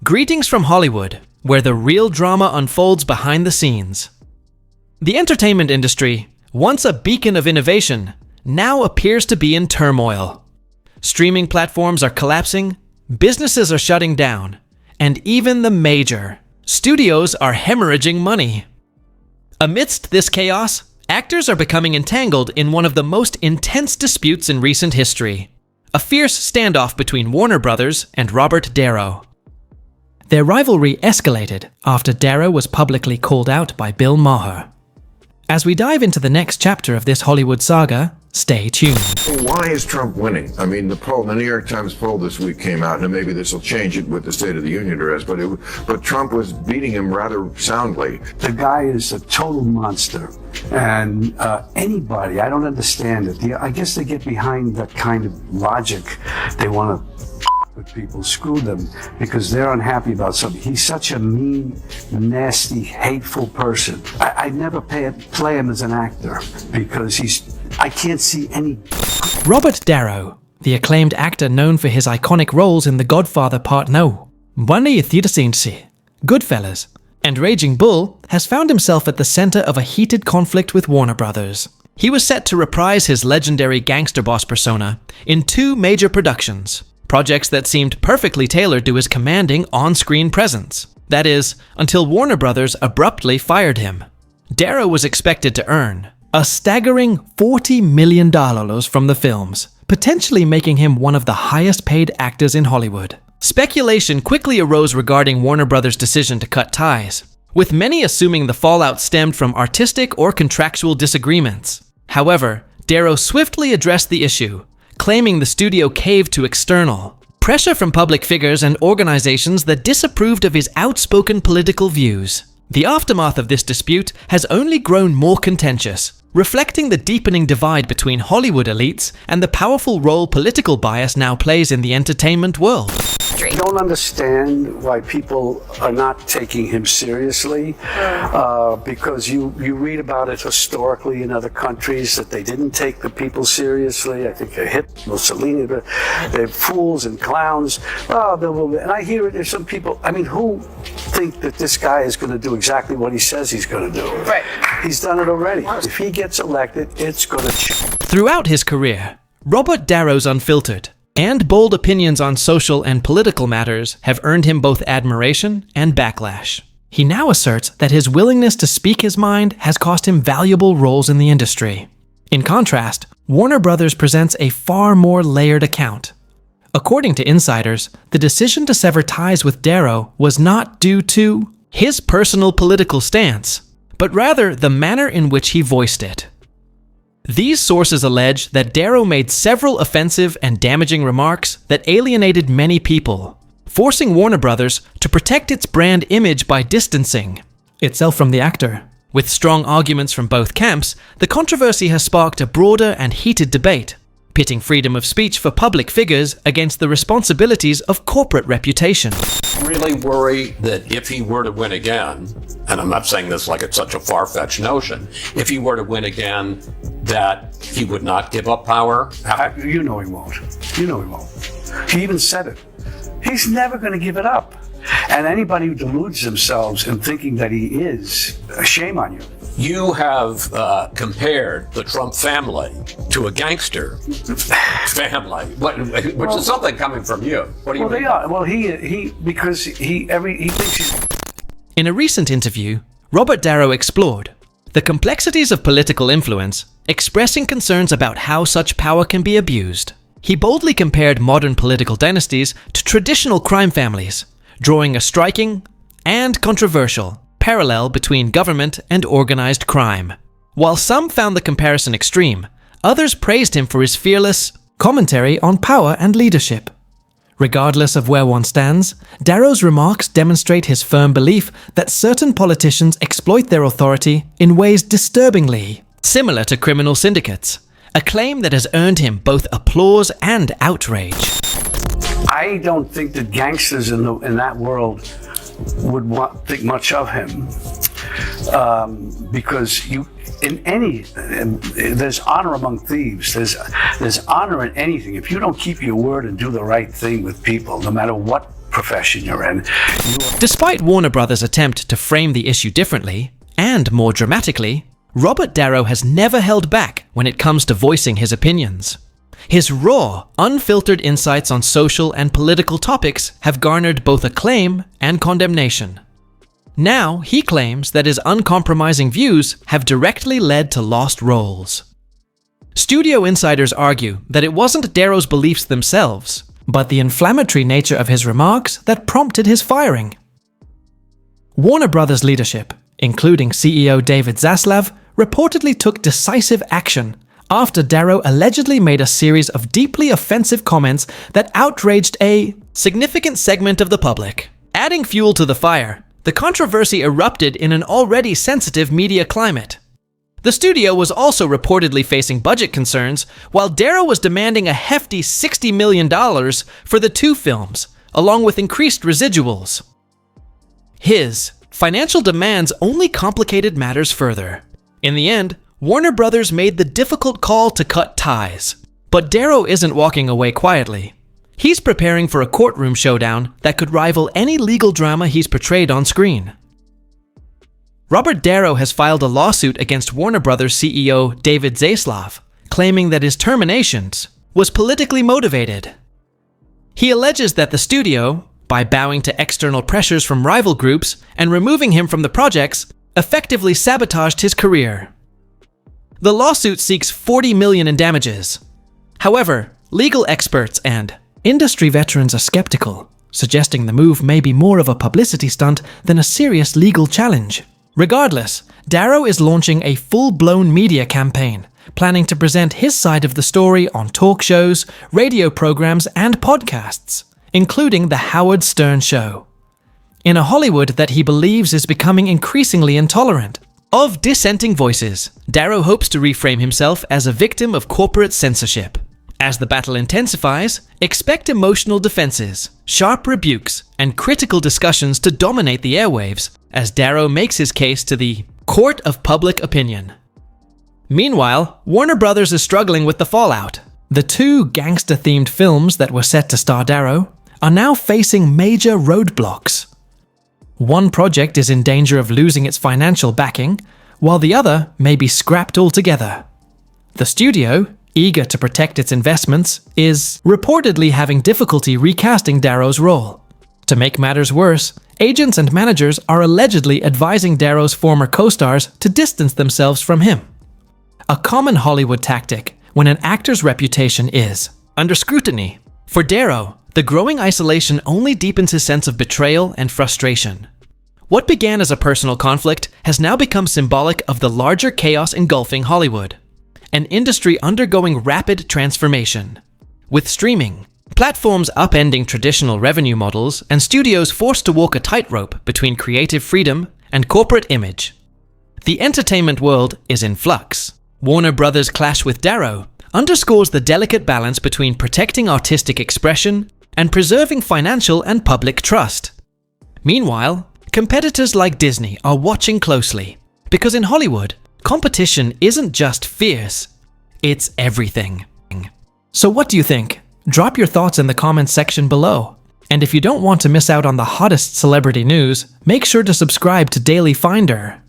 Greetings from Hollywood, where the real drama unfolds behind the scenes. The entertainment industry, once a beacon of innovation, now appears to be in turmoil. Streaming platforms are collapsing, businesses are shutting down, and even the major studios are hemorrhaging money. Amidst this chaos, actors are becoming entangled in one of the most intense disputes in recent history, a fierce standoff between Warner Brothers and Robert Darrow. Their rivalry escalated after Darrow was publicly called out by Bill Maher. As we dive into the next chapter of this Hollywood saga, stay tuned. Why is Trump winning? I mean, the New York Times poll this week came out, and maybe this will change it with the State of the Union address, but Trump was beating him rather soundly. The guy is a total monster, and anybody, I don't understand it. I guess they get behind that kind of logic. They want to with people, screw them, because they're unhappy about something. He's such a mean, nasty, hateful person. I'd never play him as an actor, because I can't see any... Robert Darrow, the acclaimed actor known for his iconic roles in The Godfather Part No, Goodfellas, and Raging Bull, has found himself at the center of a heated conflict with Warner Brothers. He was set to reprise his legendary gangster boss persona in 2 major productions, projects that seemed perfectly tailored to his commanding on-screen presence. That is, until Warner Brothers abruptly fired him. Darrow was expected to earn a staggering $40 million from the films, potentially making him one of the highest-paid actors in Hollywood. Speculation quickly arose regarding Warner Brothers' decision to cut ties, with many assuming the fallout stemmed from artistic or contractual disagreements. However, Darrow swiftly addressed the issue, claiming the studio caved to external pressure from public figures and organizations that disapproved of his outspoken political views. The aftermath of this dispute has only grown more contentious, reflecting the deepening divide between Hollywood elites and the powerful role political bias now plays in the entertainment world. I don't understand why people are not taking him seriously, because you read about it historically in other countries that they didn't take the people seriously. I think they hit Mussolini, but they're fools and clowns. And I hear it, there's some people, I mean, who think that this guy is going to do exactly what he says he's going to do? Right. He's done it already. If he gets elected, it's going to change. Throughout his career, Robert Darrow's unfiltered and bold opinions on social and political matters have earned him both admiration and backlash. He now asserts that his willingness to speak his mind has cost him valuable roles in the industry. In contrast, Warner Brothers presents a far more layered account. According to insiders, the decision to sever ties with Darrow was not due to his personal political stance, but rather the manner in which he voiced it. These sources allege that Darrow made several offensive and damaging remarks that alienated many people, forcing Warner Brothers to protect its brand image by distancing itself from the actor. With strong arguments from both camps, the controversy has sparked a broader and heated debate, pitting freedom of speech for public figures against the responsibilities of corporate reputation. Really worry that if he were to win again, and I'm not saying this like it's such a far-fetched notion, if he were to win again, that he would not give up power? You know he won't. You know he won't. He even said it. He's never going to give it up. And anybody who deludes themselves in thinking that he is, shame on you. You have compared the Trump family to a gangster family, which is something coming from you. What do you mean? They are. Well, because he thinks he's... In a recent interview, Robert Darrow explored the complexities of political influence, expressing concerns about how such power can be abused. He boldly compared modern political dynasties to traditional crime families, drawing a striking and controversial parallel between government and organized crime. While some found the comparison extreme, others praised him for his fearless commentary on power and leadership. Regardless of where one stands, Darrow's remarks demonstrate his firm belief that certain politicians exploit their authority in ways disturbingly similar to criminal syndicates, a claim that has earned him both applause and outrage. I don't think that gangsters in that world would think much of him, because there's honor among thieves. There's honor in anything. If you don't keep your word and do the right thing with people, no matter what profession you're in. Despite Warner Brothers' attempt to frame the issue differently, and more dramatically, Robert Darrow has never held back when it comes to voicing his opinions. His raw, unfiltered insights on social and political topics have garnered both acclaim and condemnation. Now, he claims that his uncompromising views have directly led to lost roles. Studio insiders argue that it wasn't Darrow's beliefs themselves, but the inflammatory nature of his remarks that prompted his firing. Warner Brothers leadership, including CEO David Zaslav, reportedly took decisive action after Darrow allegedly made a series of deeply offensive comments that outraged a significant segment of the public. Adding fuel to the fire, the controversy erupted in an already sensitive media climate. The studio was also reportedly facing budget concerns, while Darrow was demanding a hefty $60 million for the two films, along with increased residuals. His financial demands only complicated matters further. In the end, Warner Brothers made the difficult call to cut ties. But Darrow isn't walking away quietly. He's preparing for a courtroom showdown that could rival any legal drama he's portrayed on screen. Robert Darrow has filed a lawsuit against Warner Brothers CEO David Zaslav, claiming that his termination was politically motivated. He alleges that the studio, by bowing to external pressures from rival groups and removing him from the projects, effectively sabotaged his career. The lawsuit seeks $40 million in damages. However, legal experts and industry veterans are skeptical, suggesting the move may be more of a publicity stunt than a serious legal challenge. Regardless, Darrow is launching a full-blown media campaign, planning to present his side of the story on talk shows, radio programs, and podcasts, including The Howard Stern Show. In a Hollywood that he believes is becoming increasingly intolerant of dissenting voices, Darrow hopes to reframe himself as a victim of corporate censorship. As the battle intensifies, expect emotional defenses, sharp rebukes, and critical discussions to dominate the airwaves as Darrow makes his case to the court of public opinion. Meanwhile, Warner Brothers is struggling with the fallout. The two gangster-themed films that were set to star Darrow are now facing major roadblocks. One project is in danger of losing its financial backing, while the other may be scrapped altogether. The studio, eager to protect its investments, is reportedly having difficulty recasting Darrow's role. To make matters worse, agents and managers are allegedly advising Darrow's former co-stars to distance themselves from him. A common Hollywood tactic when an actor's reputation is under scrutiny. For Darrow, the growing isolation only deepens his sense of betrayal and frustration. What began as a personal conflict has now become symbolic of the larger chaos engulfing Hollywood, an industry undergoing rapid transformation. With streaming, platforms upending traditional revenue models, and studios forced to walk a tightrope between creative freedom and corporate image, the entertainment world is in flux. Warner Brothers' clash with Darrow underscores the delicate balance between protecting artistic expression and preserving financial and public trust. Meanwhile, competitors like Disney are watching closely, because in Hollywood, competition isn't just fierce, it's everything. So what do you think? Drop your thoughts in the comments section below. And if you don't want to miss out on the hottest celebrity news, make sure to subscribe to Daily Finder.